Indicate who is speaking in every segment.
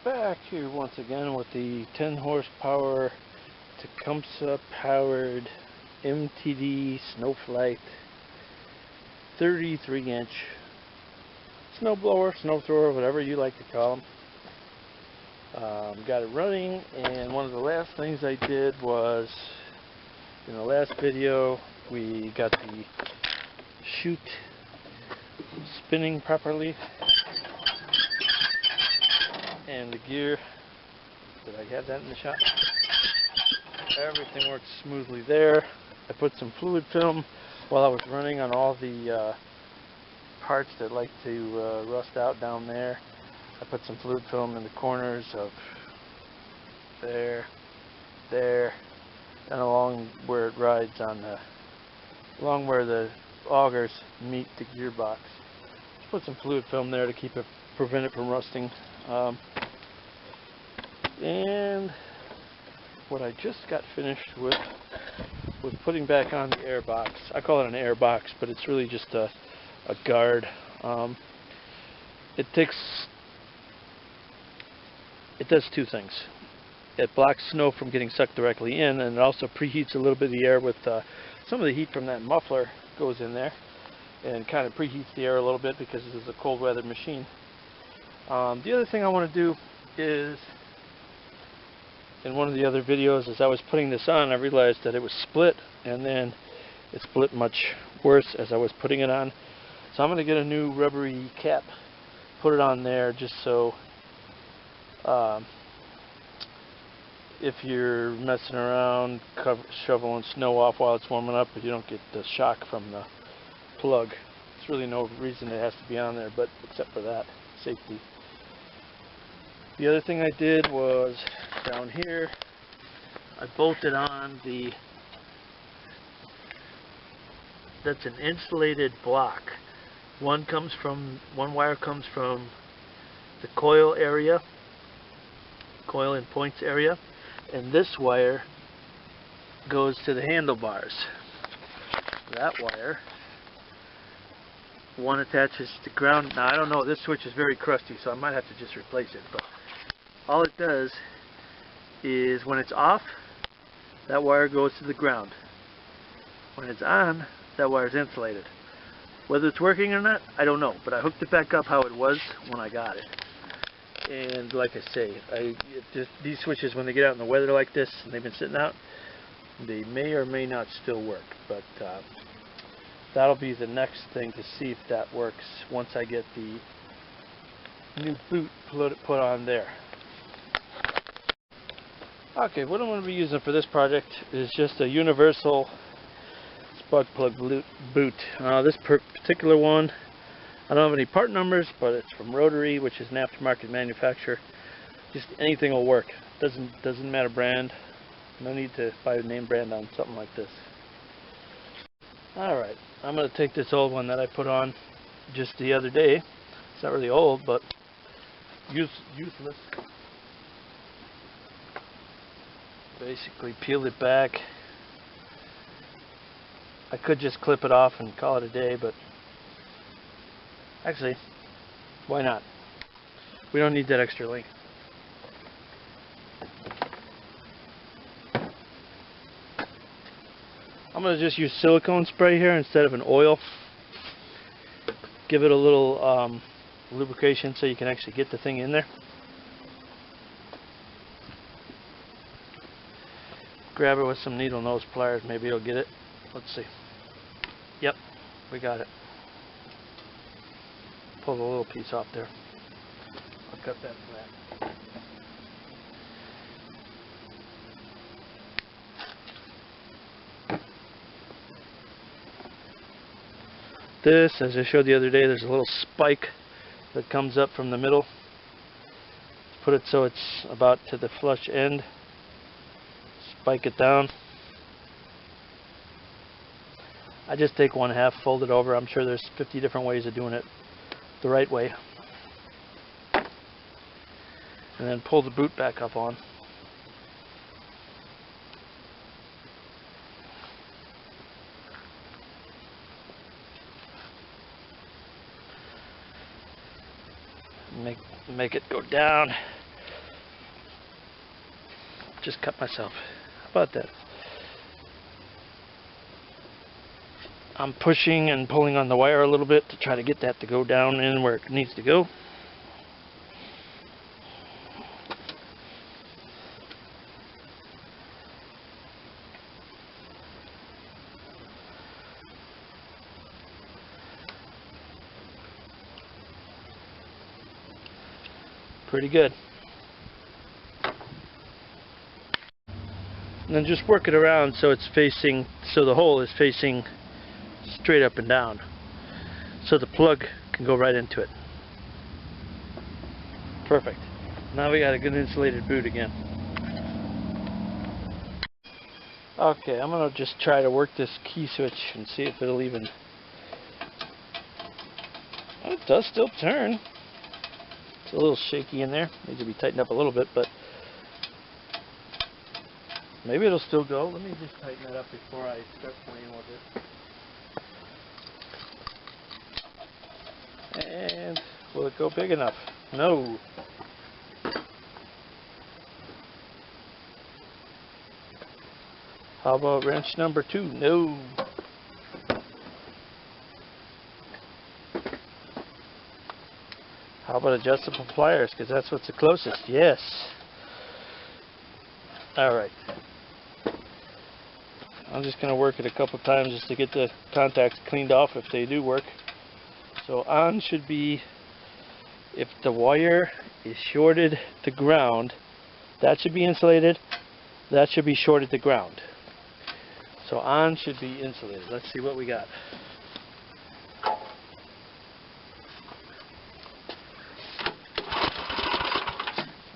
Speaker 1: back here once again with the 10 horsepower Tecumseh powered MTD Snowflight 33-inch snowblower, snow thrower, whatever you like to call them. Got it running, and one of the last things I did was, in the last video, we got the chute spinning properly, and the gear. Did I have that in the shop? Everything works smoothly there. I put some fluid film while I was running on all the parts that like to rust out down there. I put some fluid film in the corners of there, and along where it rides on the, along where the augers meet the gearbox. Just put some fluid film there to keep it, prevent it from rusting. And what I just got finished with was putting back on the air box. I call it an air box, but it's really just a guard. It does two things. It blocks snow from getting sucked directly in, and it also preheats a little bit of the air with some of the heat from that muffler goes in there and kind of preheats the air a little bit because this is a cold weather machine. The other thing I want to do is, in one of the other videos, as I was putting this on, I realized that it was split, and then it split much worse as I was putting it on. So I'm going to get a new rubbery cap, put it on there, just so if you're messing around shoveling snow off while it's warming up, you don't get the shock from the plug. There's really no reason it has to be on there, but except for that, safety. The other thing I did was down here, I bolted on the, that's an insulated block. One wire comes from the coil area, coil and points area, and this wire goes to the handlebars. That wire, one attaches to ground. Now I don't know, this switch is very crusty, so I might have to just replace it, but all it does is when it's off, that wire goes to the ground. When it's on, that wire is insulated. Whether it's working or not, I don't know, but I hooked it back up how it was when I got it. And like I say, these switches, when they get out in the weather like this and they've been sitting out, they may or may not still work, but that'll be the next thing to see if that works once I get the new boot put on there. Okay, what I'm going to be using for this project is just a universal spark plug boot. This particular one, I don't have any part numbers, but it's from Rotary, which is an aftermarket manufacturer. Just anything will work. Doesn't matter brand. No need to buy a name brand on something like this. Alright, I'm going to take this old one that I put on just the other day. It's not really old, but useless. Basically peel it back. I could just clip it off and call it a day, but actually, why not? We don't need that extra length. I'm going to just use silicone spray here instead of an oil. Give it a little lubrication so you can actually get the thing in there. Grab it with some needle nose pliers, maybe it'll get it. Let's see. Yep, we got it. Pull the little piece off there. I'll cut that flat. This, as I showed the other day, there's a little spike that comes up from the middle. Put it so it's about to the flush end. Spike it down. I just take 1/2, fold it over. I'm sure there's 50 different ways of doing it the right way. And then pull the boot back up on. make it go down. just cut myself. How about that? I'm pushing and pulling on the wire a little bit to try to get that to go down in where it needs to go. Pretty good. And then just work it around so it's facing, so the hole is facing straight up and down, so the plug can go right into it. Perfect. Now we got a good insulated boot again. Okay, I'm gonna just try to work this key switch and see if it'll even. Oh, it does still turn. It's a little shaky in there. Needs to be tightened up a little bit, but maybe it'll still go. Let me just tighten that up before I start playing with it. And will it go big enough? No. How about wrench number 2? No. How about adjustable pliers? Because that's what's the closest. Yes. Alright. I'm just going to work it a couple times just to get the contacts cleaned off if they do work. So on should be, if the wire is shorted to ground, that should be insulated. That should be shorted to ground. So on should be insulated. Let's see what we got.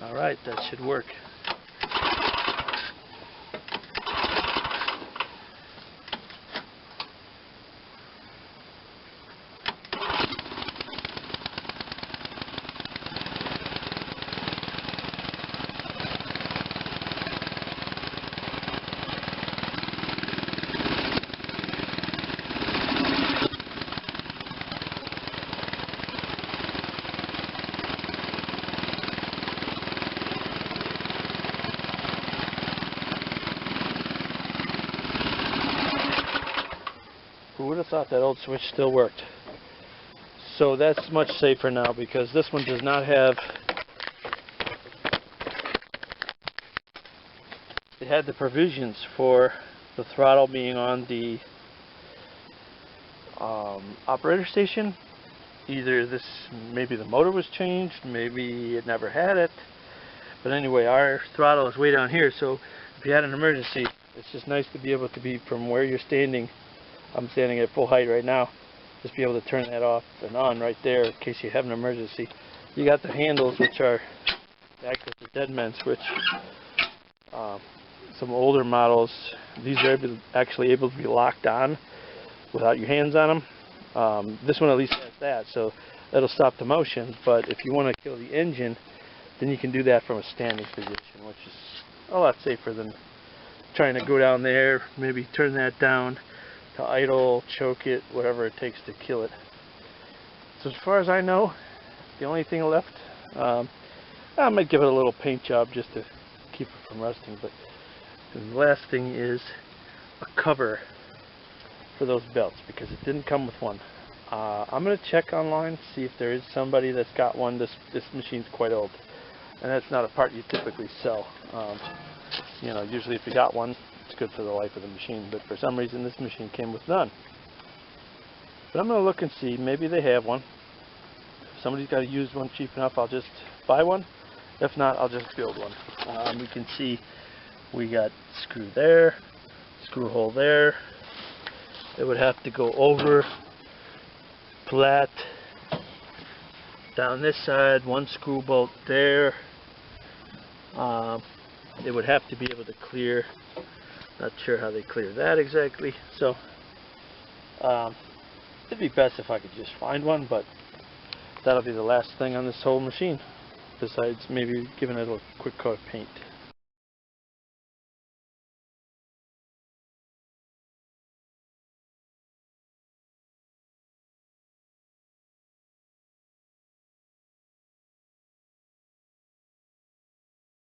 Speaker 1: Alright, that should work. Who would have thought that old switch still worked? So that's much safer now because this one does not have. It had the provisions for the throttle being on the operator station. Either this, maybe the motor was changed, maybe it never had it. But anyway, our throttle is way down here, so if you had an emergency, it's just nice to be able to be from where you're standing. I'm standing at full height right now. Just be able to turn that off and on right there in case you have an emergency. You got the handles, which are act as a dead man switch. Some older models, these are actually able to be locked on without your hands on them. This one at least has that, so that'll stop the motion. But if you want to kill the engine, then you can do that from a standing position, which is a lot safer than trying to go down there, maybe turn that down to idle, choke it, whatever it takes to kill it. So as far as I know, the only thing left, I might give it a little paint job just to keep it from rusting, but the last thing is a cover for those belts, because it didn't come with one. I'm going to check online, see if there is somebody that's got one. This machine's quite old, and that's not a part you typically sell. You know, usually if you got one, it's good for the life of the machine, but for some reason this machine came with none. But I'm going to look and see, maybe they have one. If somebody's got a used one cheap enough, I'll just buy one. If not, I'll just build one. We can see we got screw there, screw hole there. It would have to go over, flat, down this side, one screw bolt there. It would have to be able to clear. Not sure how they clear that exactly. So it'd be best if I could just find one, but that'll be the last thing on this whole machine, besides maybe giving it a quick coat of paint.